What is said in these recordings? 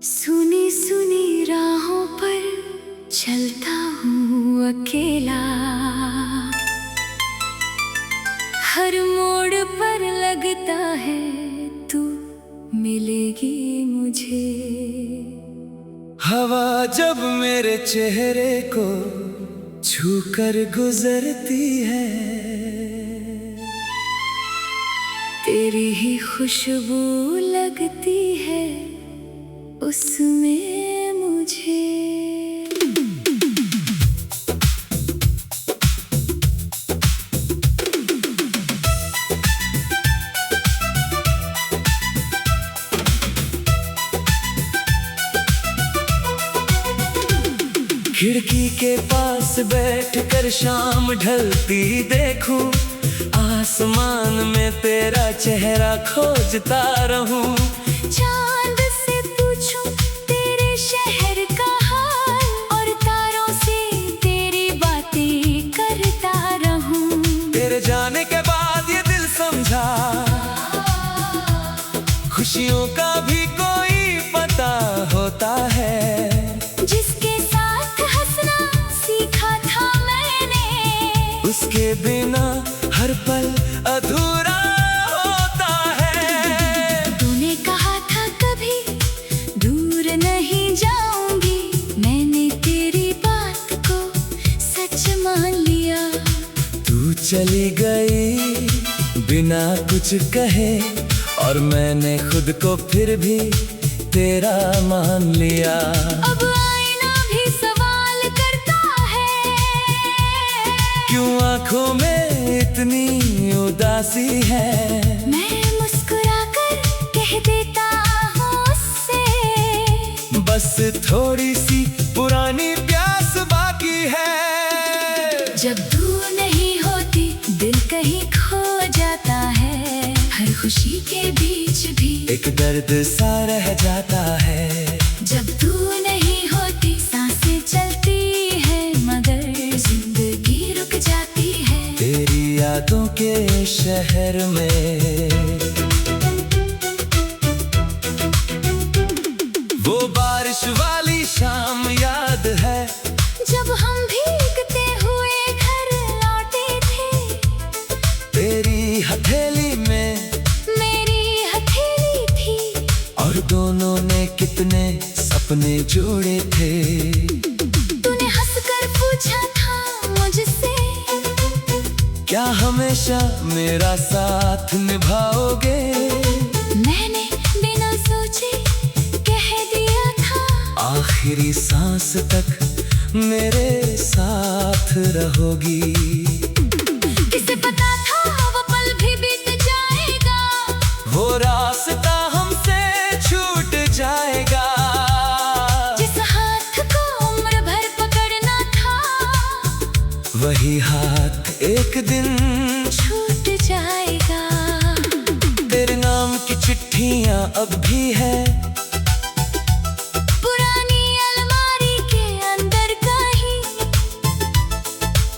सुनी सुनी राहों पर चलता हूँ अकेला, हर मोड़ पर लगता है तू मिलेगी मुझे। हवा जब मेरे चेहरे को छूकर गुजरती है, तेरी ही खुशबू लगती है उसमें मुझे। खिड़की के पास बैठकर शाम ढलती देखूं, आसमान में तेरा चेहरा खोजता रहूं। चांद से पूछूं तेरे शहर का हाल, और तारों से तेरी बातें करता रहूं। तेरे जाने के बाद ये दिल समझा, खुशियों का भी कोई पता होता है। जिसके साथ हंसना सीखा था मैंने, उसके बिना हर पल अधूरा होता है। तूने कहा था कभी दूर नहीं जाऊंगी, मैंने तेरी बात को सच मान लिया। तू चली गई बिना कुछ कहे, और मैंने खुद को फिर भी तेरा मान लिया। अब आईना भी सवाल करता है, क्यों आंखों में इतनी उदासी है। मैं मुस्कुराकर कह देता हूँ उससे, बस थोड़ी सी पुरानी प्यास बाकी है। जब तू नहीं होती दिल कहीं खो जाता है, हर खुशी के बीच भी एक दर्द सा रह जाता है। जब तू नहीं होती सांसें चलती है, मगर जिंदगी रुक जाती है। तेरी यादों के शहर में वो बारिश वाली शाम याद है, जब हम भीगते हुए घर लौटे थे। तेरी हथेली में मेरी हथेली थी, और दोनों ने कितने सपने जोड़े थे। तूने हंसकर पूछा था मुझसे, क्या हमेशा मेरा साथ निभाओगे। मैंने बिना सोचे कह दिया था, आखिरी सांस तक मेरे साथ रहोगी। किसे पता था वो पल भी बीत जाएगा, वो रास्ता हमसे छूट जाएगा। जिस हाथ को उम्र भर पकड़ना था, वही हाथ एक दिन छूट जाएगा। तेरे नाम की चिट्ठियां अब भी है, पुरानी अलमारी के अंदर कहीं।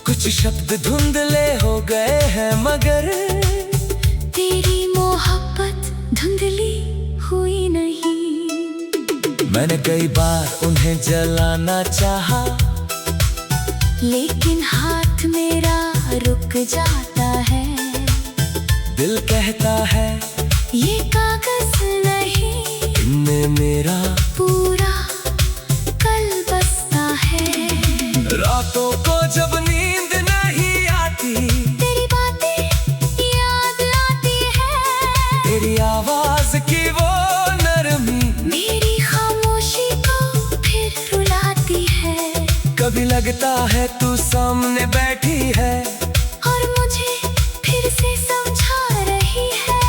कुछ शब्द धुंधले हो गए हैं, मगर तेरी मोहब्बत धुंधली हुई नहीं। मैंने कई बार उन्हें जलाना चाहा, लेकिन हाथ मेरा रुक जाता है। दिल कहता है ये कागज नहीं, इनमें मेरा पूरा कल बसता है। रातों को जब नींद नहीं आती, तेरी बातें याद आती है। तेरी आवाज की वो नरमी मेरी खामोशी को फिर रुलाती है। कभी लगता है तू सामने बैठी है, और मुझे फिर से समझा रही है।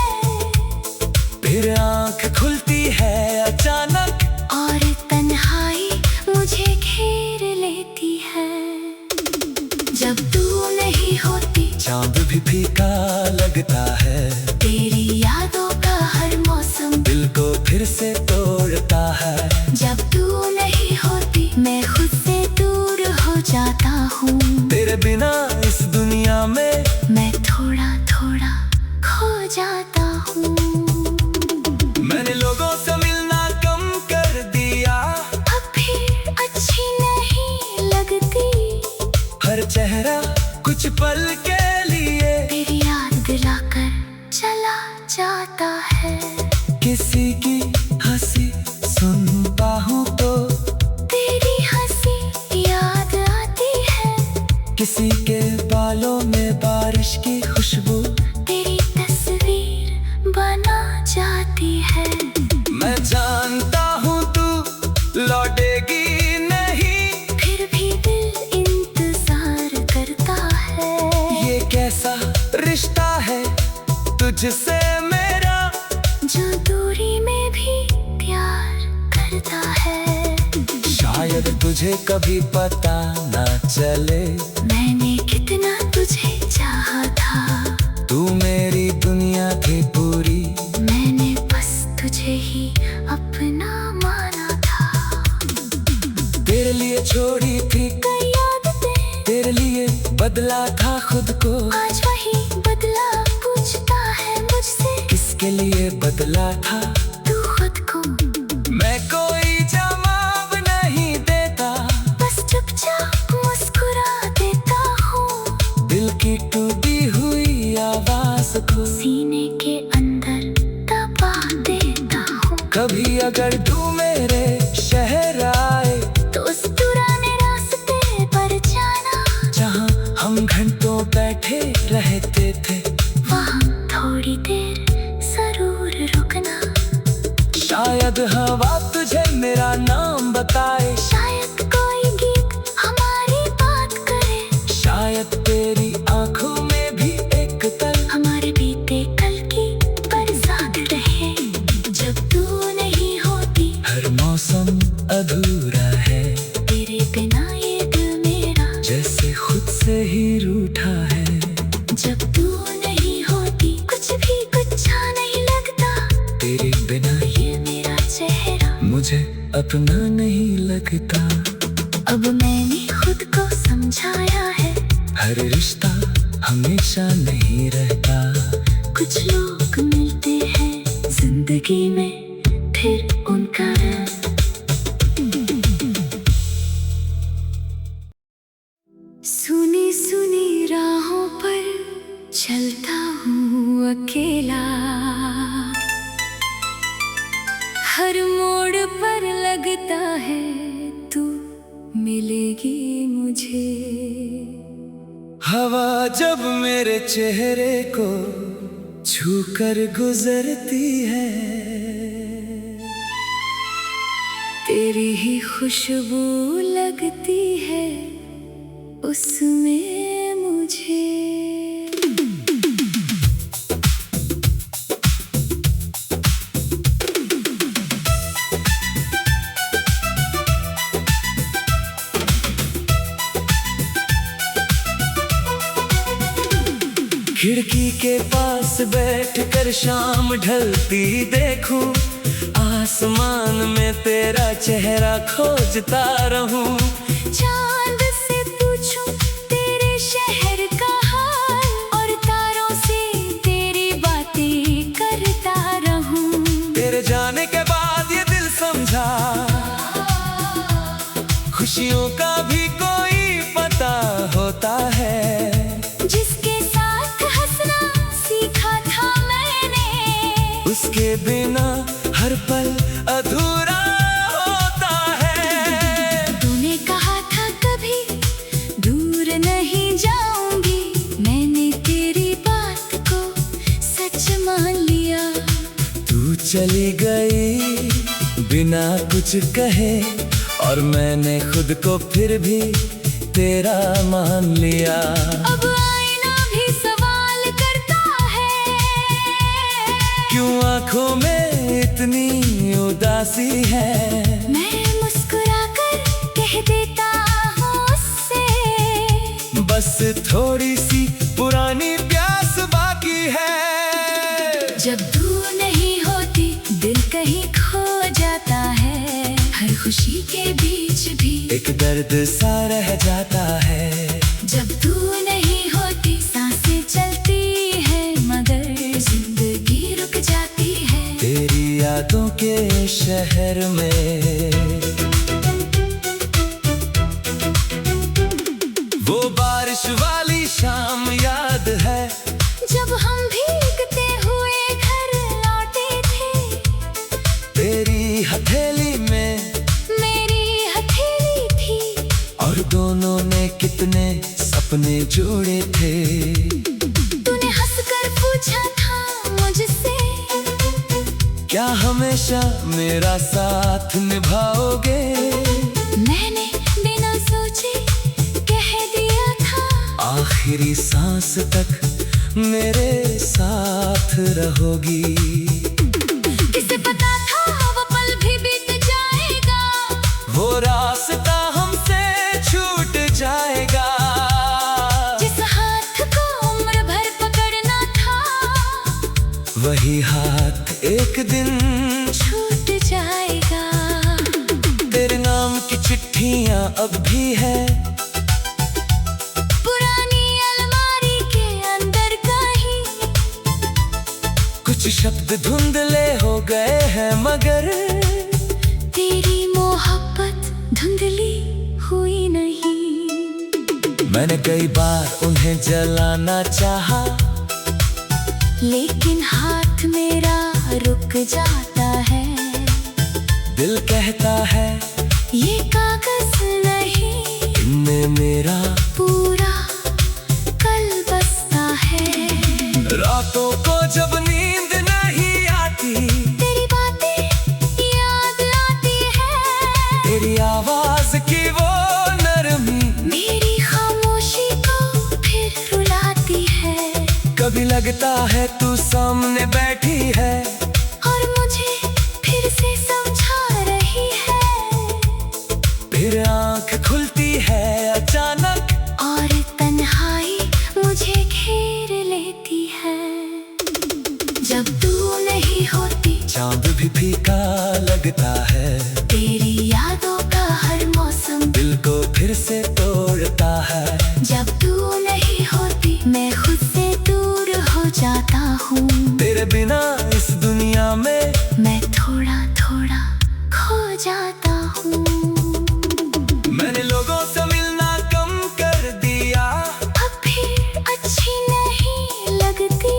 फिर आंख खुलती है अचानक, और तन्हाई मुझे घेर लेती है। जब तू नहीं होती चांद भी फीका लगता है। तेरी यादों का हर मौसम दिल को फिर से तोड़ता है। जब तू नहीं होती मैं खुद से दूर हो जाता हूँ। तेरे बिना इस दुनिया में मैं थोड़ा थोड़ा खो जाता हूँ। मैंने लोगों से मिलना कम कर दिया। मुझे कभी पता ना चले मैंने कितना तुझे चाहा था। तू मेरी दुनिया थी पूरी, मैंने बस तुझे ही अपना माना था। तेरे लिए छोड़ी थी कई आदतें, तेरे लिए बदला था खुद को। आज वही बदला पूछता है मुझसे, किसके लिए बदला था तू खुद को। मैं कोई जवाब नहीं देता, बस चुपचाप मुस्कुरा देता हूँ, दिल की टूटी हुई आवाज को सीने के अंदर दबा देता हूँ। कभी अगर तू मेरे शहर आए तो उस पुराने रास्ते पर जाना, जहाँ हम घंटों बैठे रहते थे, वहाँ थोड़ी देर जरूर रुकना। शायद हवा तुझे मेरा नाम बताए, शायद कोई गीत हमारी बात करे, शायद तेरी आंखों में भी एक पल हमारे बीते कल की बरसात रहे। जब तू नहीं होती हर मौसम अधूरा है, तेरे बिना ये दिल मेरा जैसे खुद से ही रूठा है। जब तू नहीं होती कुछ भी अच्छा नहीं लगता, तेरे बिना ये मेरा चेहरा मुझे अपना नहीं लगता। अब मैंने खुद को समझाया है, हर रिश्ता हमेशा नहीं रहता, कुछ लोग मिलते हैं जिंदगी में फिर उनका सुनी सुनी राहों पर चलता हूँ अकेला, हर मोड़ पर लगता है तू मिलेगी मुझे। हवा जब मेरे चेहरे को छूकर गुजरती है, तेरी ही खुशबू लगती है उसमें मुझे। खिड़की के पास बैठकर शाम ढलती देखूं, आसमान में तेरा चेहरा खोजता रहूं। चांद से पूछूं तेरे शहर का हाल, और तारों से तेरी बातें करता रहूं। तेरे जाने के बाद ये दिल समझा, खुशियों का भी कोई पता होता है, जिसके साथ हंसना सीखा था मैंने, उसके बिना हर पल अधूरा होता है। तूने कहा था कभी दूर नहीं जाऊंगी, मैंने तेरी बात को सच मान लिया। तू चली गई बिना कुछ कहे, और मैंने खुद को फिर भी तेरा मान लिया। अब आईना भी सवाल करता है, क्यों आंखों में इतनी उदासी है। मैं मुस्कुरा कर कह देता हूँ उससे, बस थोड़ी सी पुरानी प्यास बाकी है। जब तू नहीं होती दिल कहीं खो जाता है, हर खुशी के बीच भी एक दर्द सा रह जाता है। जब तू नहीं होती सांसें चलती है, मगर जिंदगी रुक जाती है। तेरी यादों के शहर में वो बारिश वाली शाम याद है, जब हम भीगते हुए घर लौटे थे, तेरी हथेली में मेरी हथेली थी, और दोनों ने कितने सपने जोड़े थे। तूने हंसकर पूछा था मुझसे, क्या हमेशा मेरा साथ निभाओगे। मैंने बिना सोचे कह दिया था, आखिरी सांस तक मेरे साथ रहोगी। किसे पता था वो पल भी बीत जाएगा, वो रास्ता हम चिट्ठियां अब भी है पुरानी अलमारी के अंदर कहीं। कुछ शब्द धुंधले हो गए हैं मगर तेरी मोहब्बत धुंधली हुई नहीं। मैंने कई बार उन्हें जलाना चाहा, लेकिन हाथ मेरा रुक जाता है। दिल कहता है ये कागज नहीं, इनमें मेरा पूरा कल बसता है। रातों को जब नींद नहीं आती, तेरी बातें याद आती है। तेरी आवाज की वो नरमी मेरी खामोशी को फिर रुलाती है। कभी लगता है तू सामने बैठी है और मुझे फिर से समझा रही है। फिर आंख खुलती है अचानक और तन्हाई मुझे घेर लेती है। जब तू नहीं होती चांद भी फीका लगता है। तेरी यादों का हर मौसम दिल को फिर से तोड़ता है। जब तू नहीं होती मैं खुद से दूर हो जाता हूँ। तेरे बिना इस दुनिया में मैं थोड़ा थोड़ा खो जाता हूँ। मैंने लोगों से मिलना कम कर दिया, अब फिर अच्छी नहीं लगती।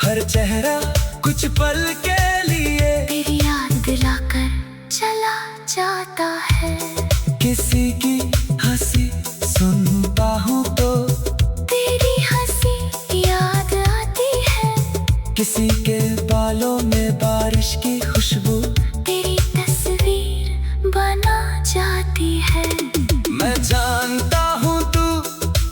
हर चेहरा कुछ पल के लिए तेरी याद दिलाकर चला जाता है। किसी की हंसी सुनता हूँ तो तेरी हंसी याद आती है। किसी के बालों में बारिश की खुशबू तेरी तस्वीर बना जाती है। मैं जानता हूँ तू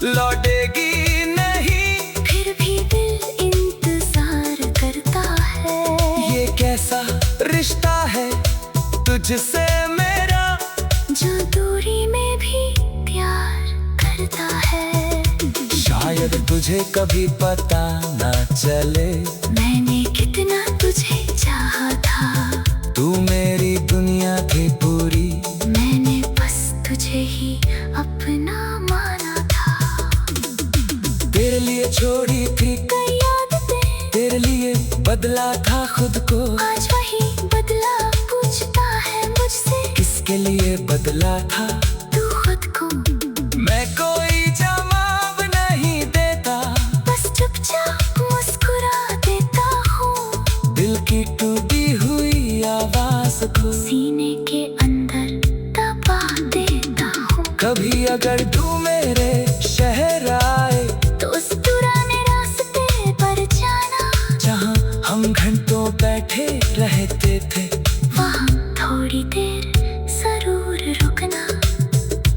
लौटेगी नहीं, फिर भी दिल इंतजार करता है। ये कैसा रिश्ता है तुझसे मेरा, जो दूरी में भी प्यार करता है। शायद तुझे कभी पता ना चले मैंने कितना तुझे चाहा था। तू मेरी दुनिया थी पूरी, मैंने बस तुझे ही अपना माना था। तेरे लिए छोड़ी थी कई आदतें तेरे लिए बदला था खुद को। आज वही बदला पूछता है मुझसे, किसके लिए बदला था तू खुद को। मैं कोई जवाब नहीं देता, बस चुपचाप मुस्कुरा देता हूँ। दिल की टूटी हुई आवाज को सीने के अंदर दबा देता हूँ। कभी अगर तू मेरे शहर आए तो उस पुराने रास्ते पर जाना, जहाँ हम घंटों बैठे रहते थे, वहाँ थोड़ी देर जरूर रुकना।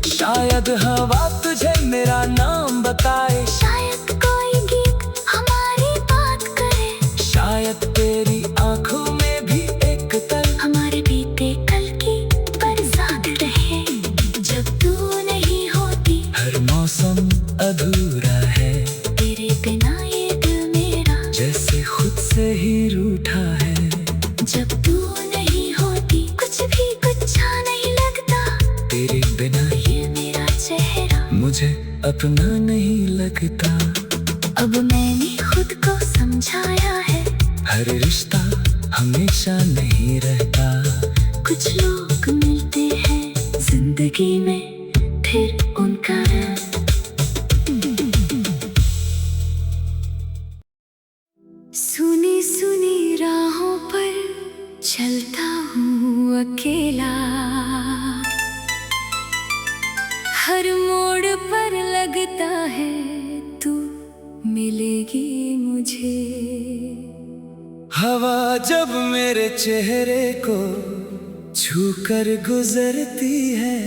शायद हवा तुझे मेरा नाम बताए, शायद कोई गीत हमारी बात करे। शायद तेरी आंखों में भी एक पल हमारे बीते कल की बरसात रहे। जब तू नहीं होती हर मौसम अधूरा है, तेरे बिना ये दिल मेरा जैसे खुद से ही रूठा है। जब तू नहीं होती कुछ भी अच्छा नहीं लगता। तेरे बिना ये मेरा चेहरा मुझे अपना नहीं लगता। अब मैंने खुद को समझाया है। हर रिश्ता हमेशा नहीं रहता, कुछ लोग मिलते हैं जिंदगी में, फिर उनका सुनी सुनी राहों पर चलता हूँ अकेला। हर मोड़ पर लगता है तू मिलेगी मुझे। हवा जब मेरे चेहरे को छूकर गुजरती है,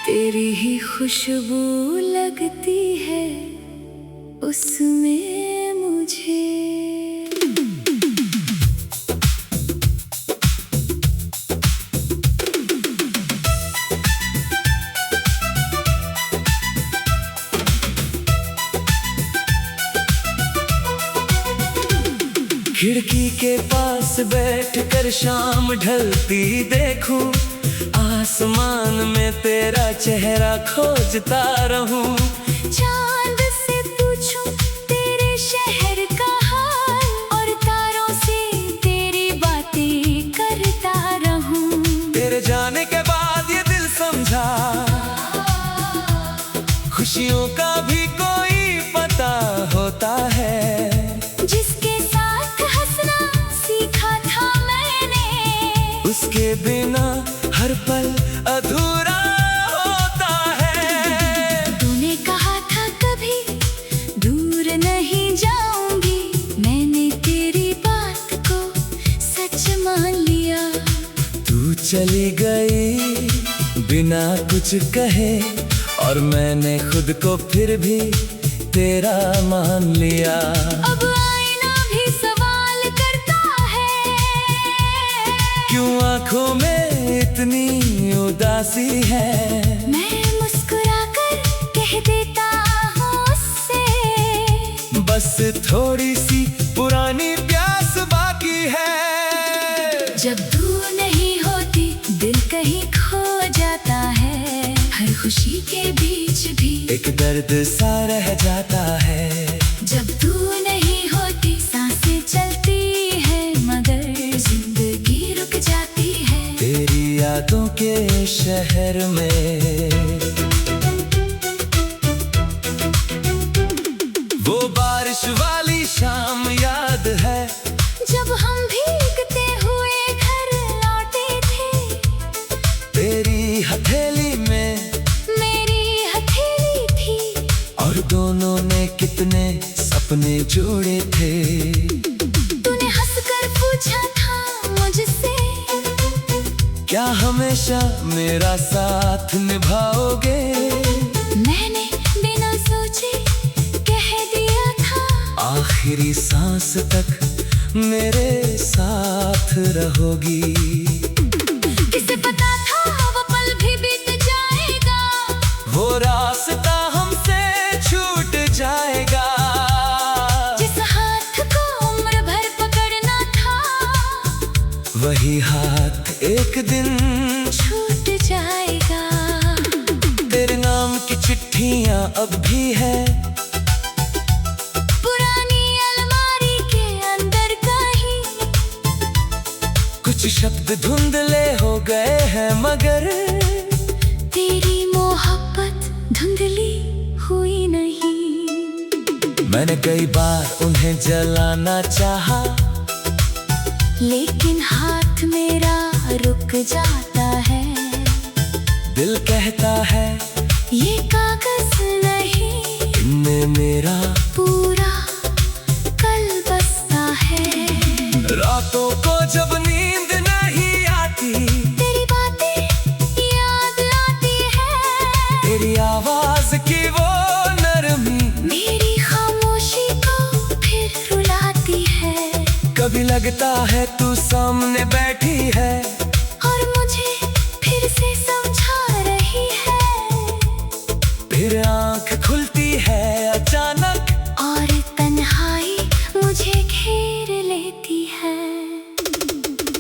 तेरी ही खुशबू लगती है उसमें मुझे। खिड़की के पास पास बैठ कर शाम ढलती देखूं, आसमान में तेरा चेहरा खोजता रहूं। चांद से पूछूं तेरे शहर का हाल, और तारों से तेरी बातें करता रहूं। तेरे जाने के बाद ये दिल समझा, खुशियों का भी कोई पता होता है। जिसके साथ हंसना सीखा था मैंने, उसके बिना हर पल अधूरा होता है। तूने कहा था कभी दूर नहीं जाऊंगी, मैंने तेरी बात को सच मान लिया। तू चली गई बिना कुछ कहे, और मैंने खुद को फिर भी तेरा मान लिया। अब आईना भी सवाल करता है, क्यों आंखों में इतनी उदासी है। मैं मुस्कुराकर कह देता हूँ उससे, बस थोड़ी सी पुरानी प्यास बाकी है। जब तू नहीं होती दिल कहीं खो जाता है, हर खुशी के बीच भी एक दर्द सा रह जाता है। जब तू नहीं होती सांसें चलती है, मगर जिंदगी रुक जाती है। तेरी यादों के शहर में वो बारिश वाली शाम याद है, जब हम भीगते हुए घर लौटे थे। तेरी हथेली में मेरी हथेली थी, और दोनों ने कितने सपने जोड़े थे। तूने हंसकर पूछा था मुझसे, क्या हमेशा मेरा साथ निभाओगे। मैंने बिना सोचे कह दिया था, आखिरी सांस तक मेरे साथ रहोगी। किसे पता था वो पल भी बीत जाएगा, वो रास्ता हमसे छूट जाएगा। जिस हाथ को उम्र भर पकड़ना था, वही हाथ एक दिन छूट जाएगा। तेरे नाम की चिट्ठियां अब भी है, पुरानी अलमारी के अंदर कहीं। कुछ शब्द धुंधले हो गए हैं, मगर तेरी मोहब्बत धुंधली हुई नहीं। मैंने कई बार उन्हें जलाना चाहा, लेकिन हाथ मेरा रुक जाता है। दिल कहता है ये कागज नहीं, इनमें मेरा पूरा कल बसता है। रातों को जब नींद नहीं आती, तेरी बातें याद आती है। तेरी आवाज की वो नरमी मेरी खामोशी को फिर रुलाती है। कभी लगता है तू सामने बैठी है, और मुझे फिर से समझा रही है। फिर आंख खुलती है अचानक, और तन्हाई मुझे घेर लेती है।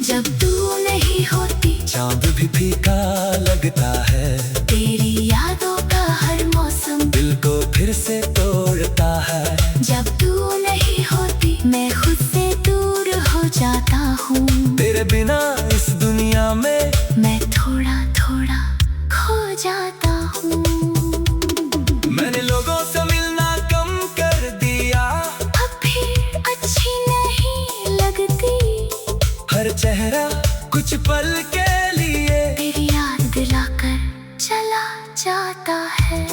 जब तू नहीं होती चांद भी फीका लगता है। तेरी यादों का हर मौसम दिल को फिर से तोड़ता है। जब तू नहीं होती मैं खुद से दूर हो जाता हूँ। तेरे बिना इस दुनिया में मैं थोड़ा थोड़ा खो जाता हूँ। मैंने लोगों से मिलना कम कर दिया, अब फिर अच्छी नहीं लगती। हर चेहरा कुछ पल के लिए तेरी याद दिलाकर चला जाता है।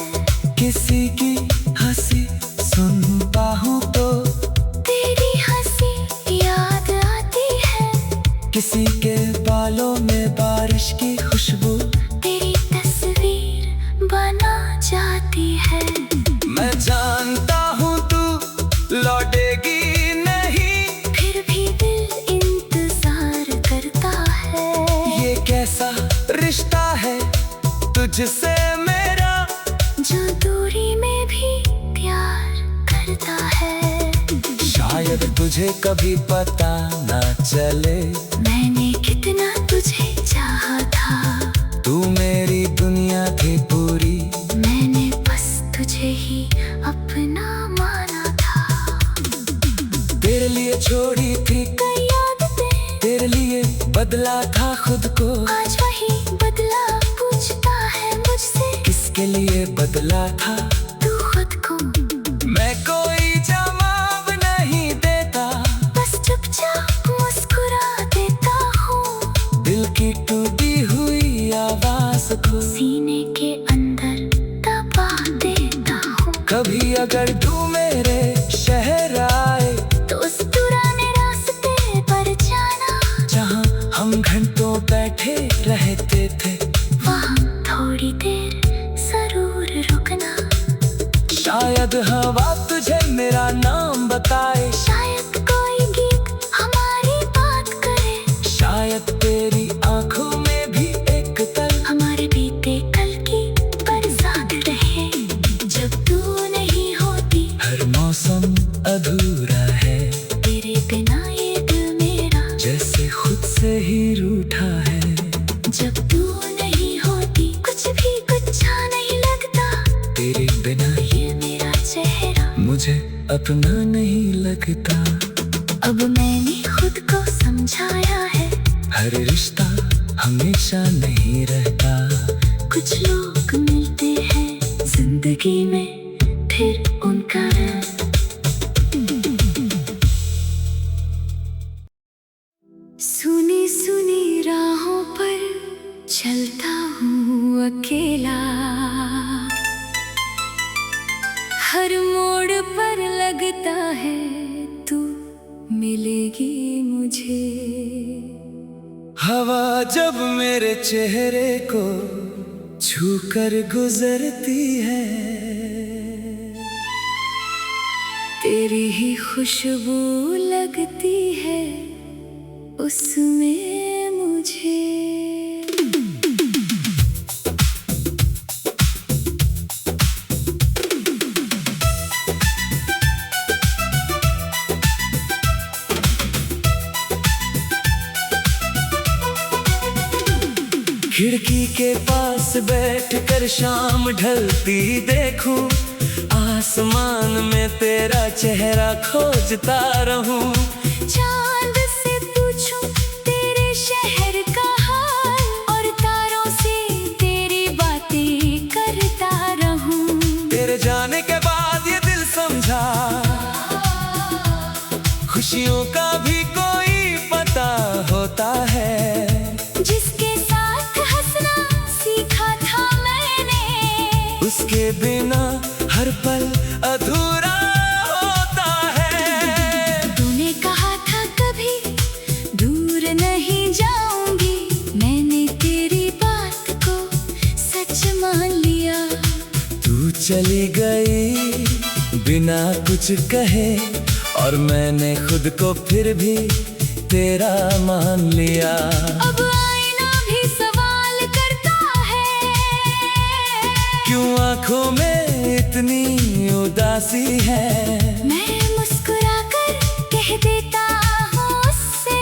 किसी की हंसी सुनता हूँ तो तेरी हंसी याद आती है। किसी के बालों में बारिश की खुशबू तेरी तस्वीर बना जाती है। मैं जानता हूँ तू लौटेगी नहीं, फिर भी दिल इंतजार करता है। ये कैसा रिश्ता है तुझसे मेरा, जो दूरी में भी प्यार करता है। शायद तुझे कभी पता ना चले। मैंने कितना तुझे चाहा था, तू मेरी दुनिया थी पूरी, मैंने बस तुझे ही अपना माना था। तेरे लिए छोड़ी थी कई आदतें, तेरे लिए बदला था खुद को। आज वही बदला पूछता है मुझसे, किसके लिए बदला था तू खुद को। मैं कोई जवाब नहीं देता, बस चुपचाप मुस्कुरा देता हूँ, दिल की टूटी हुई आवाज को सीने के अंदर दबा देता हूँ। कभी अगर तू मेरे शहर आए, तो उस पुराने रास्ते पर जाना, जहाँ हम घंटों बैठे रहते थे, वहाँ थोड़ी देर जरूर रुकना। शायद हवा तुझे मेरा नाम बताए, शायद कोई गीत हमारी बात करे, शायद तेरी आंखों में भी एक पल हमारे बीते कल की बरसात रहे। जब तू नहीं होती, हर मौसम अधूरा है, तेरे बिना ये दिल मेरा जैसे खुद से ही रूठा है। जब तू नहीं होती, कुछ भी अच्छा नहीं लगता, तेरे बिना ये मेरा चेहरा मुझे अपना नहीं लगता। अब मैंने खुद को समझाया है, हर रिश्ता हमेशा नहीं रहता, कुछ लोग मिलते हैं जिंदगी में, फिर उनका रंग। सुनी सुनी राहों पर चलता हूँ अकेला, हर मोड़ पर लगता है तू मिलेगी मुझे। हवा जब मेरे चेहरे को छू कर गुजरती है, तेरी ही खुशबू लगती है उसमें मुझे। खिड़की के पास बैठकर शाम ढलती देखूं, आसमान में तेरा चेहरा खोजता रहूं। चांद से पूछूं तेरे शहर का हाल, और तारों से तेरी बातें करता रहूं। तेरे जाने के बाद ये दिल समझा, खुशियों का भी कोई पता होता है, जिसके साथ हंसना सीखा था मैंने, उसके बिना हर पल अधूरा होता है। तूने कहा था कभी दूर नहीं जाऊंगी, मैंने तेरी बात को सच मान लिया। तू चली गई बिना कुछ कहे, और मैंने खुद को फिर भी तेरा मान लिया। अब आईना भी सवाल करता है, क्यों आंखों में इतनी उदासी है। मैं मुस्कुरा कर कह देता हूँ उससे,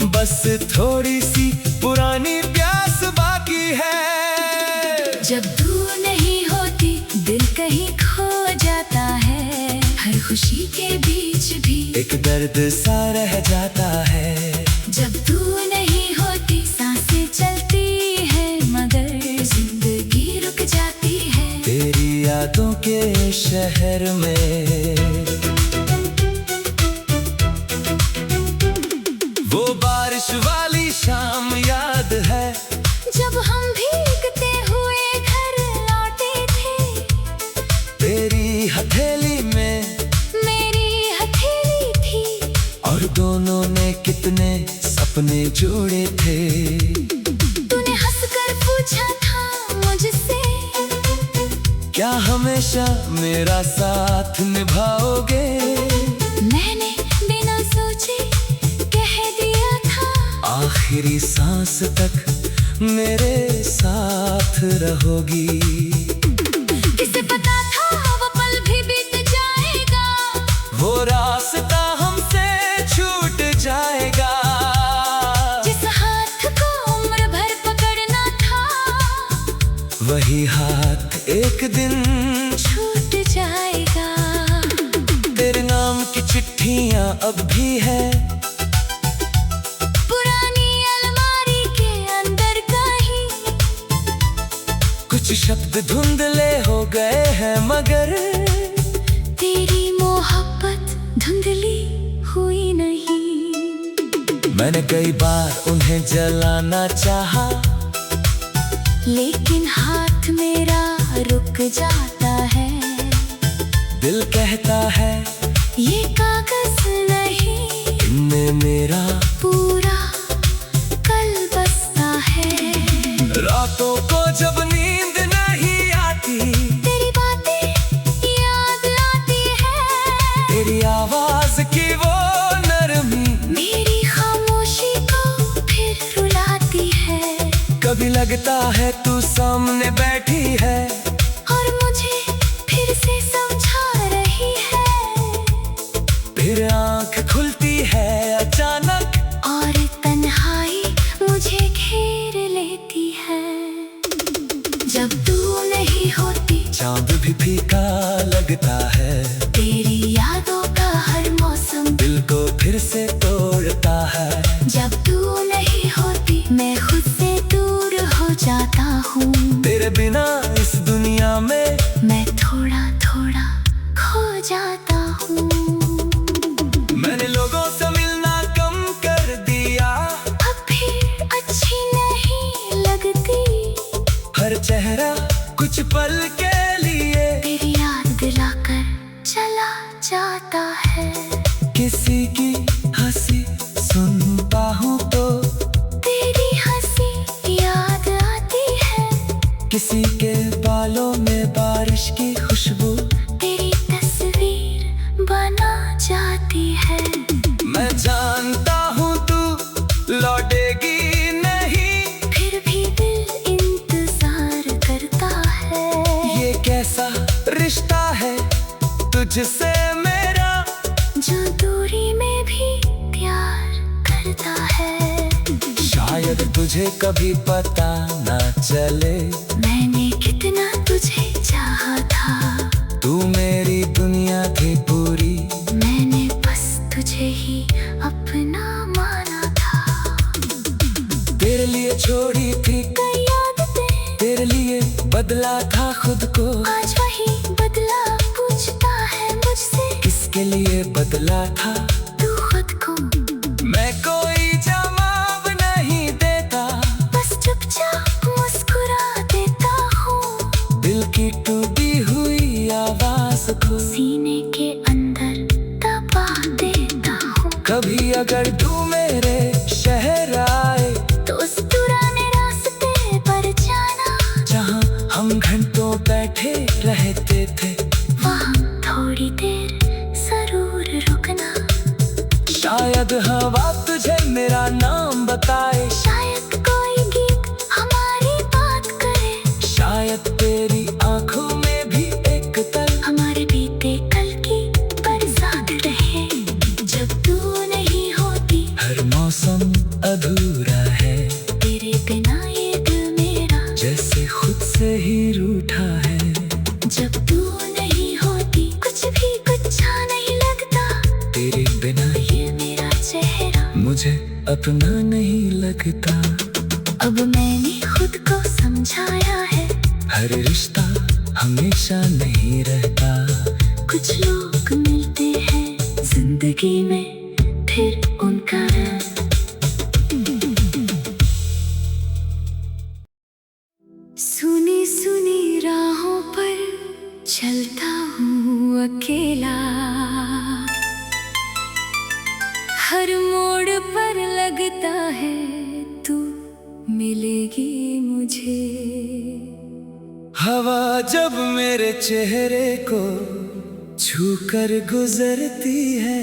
बस थोड़ी सी पुरानी प्यास बाकी है। जब तू नहीं होती दिल कहीं खो जाता है, हर खुशी के बीच भी एक दर्द सा रह जाता है। जब तू नहीं होती सांसें चलती है, मगर जिंदगी रुक जाती है। तेरी यादों के शहर में वो बारिश वाली शाम याद है, जब हम भीगते हुए घर लौटे थे, तेरी हथेली में मेरी हथेली थी, और दोनों ने कितने सपने जोड़े थे। तूने हंसकर पूछा था मुझसे, क्या हमेशा मेरा साथ निभाओगे। मैंने बिना सोचे कह दिया था, आखिरी सांस तक मेरे साथ रहोगी। किसे पता था वो पल भी बीत जाएगा, वो रास्ता हमसे छूट जाएगा। वही हाथ एक दिन छूट जाएगा। तेरे नाम की चिट्ठियां अब भी है पुरानी अलमारी के अंदर कहीं। कुछ शब्द धुंधले हो गए हैं मगर तेरी मोहब्बत धुंधली हुई नहीं। मैंने कई बार उन्हें जलाना चाहा, लेकिन हाथ मेरा रुक जाता है। दिल कहता है ये कागज नहीं, इनमें मेरा पूरा कल बसता है। रातों को जब नींद नहीं आती, तेरी बातें याद आती है। तेरी आवाज की वो नरमी मेरी खामोशी को फिर रुलाती है। कभी लगता है तू सामने बैठी है और मुझे फिर से समझा रही है। फिर आंख खुलती है अचानक और तन्हाई मुझे घेर लेती है। जब तू नहीं होती चांद भी फीका लगता है। तेरी यादों का हर मौसम दिल को फिर से तोड़ता है। जब तू नहीं होती मैं खुद से दूर हो जाता हूँ। तेरे बिना इस दुनिया में मैं थोड़ा थोड़ा खो जाता हूँ। मैंने लोगों से मिलना कम कर दिया, अब फिर अच्छी नहीं लगती। हर चेहरा कुछ पल के लिए तेरी याद दिलाकर चला जाता है। किसी की हंसी सुनता हूँ तो तेरी हंसी याद आती है। किसी के बालों में बारिश की खुशबू तेरी तस्वीर बना जाती है। मैं जानता हूँ तू लौटेगी नहीं, फिर भी दिल इंतजार करता है। ये कैसा रिश्ता है तुझसे मेरा, जो दूरी में भी प्यार करता है। शायद तुझे कभी पता ना चले मैंने कितना तुझे चाहा था। तू मेरी दुनिया थी पूरी, मैंने बस तुझे ही अपना माना था। तेरे लिए छोड़ी थी कई आदतें तेरे लिए बदला था खुद को। आज वही बदला पूछता है मुझसे, किसके लिए बदला था तू खुद को। मैं कोई जवाब नहीं देता, बस चुपचाप मुस्कुरा देता हूँ। दिल की टूटी हुई आवाज को सीने के अंदर दबा देता हूँ। कभी अगर तू मेरे शहर आए तो उस पुराने रास्ते पर जाना, जहाँ हम घंटों बैठे रहते थे, वहाँ थोड़ी देर जरूर रुकना। शायद हवा तुझे मेरा नाम बताए, शायद कोई गीत हमारी बात करे। शायद तेरी आंखों में भी एक पल हमारे बीते कल की बरसात रहे। जब तू नहीं होती हर मौसम अधूरा है, तेरे बिना ये दिल मेरा जैसे खुद से ही रूठा है। जब तू नहीं होती कुछ भी अच्छा नहीं लगता। तेरे बिना ये मेरा चेहरा मुझे अपना नहीं लगता। अब मैंने खुद को समझाया है। हर रिश्ता हमेशा नहीं रहता, कुछ लोग मिलते हैं जिंदगी में, फिर उनका सुनी सुनी राहों पर चलता हूँ अकेला। हर मोड़ पर लगता है तू मिलेगी मुझे। हवा जब मेरे चेहरे को छूकर गुजरती है,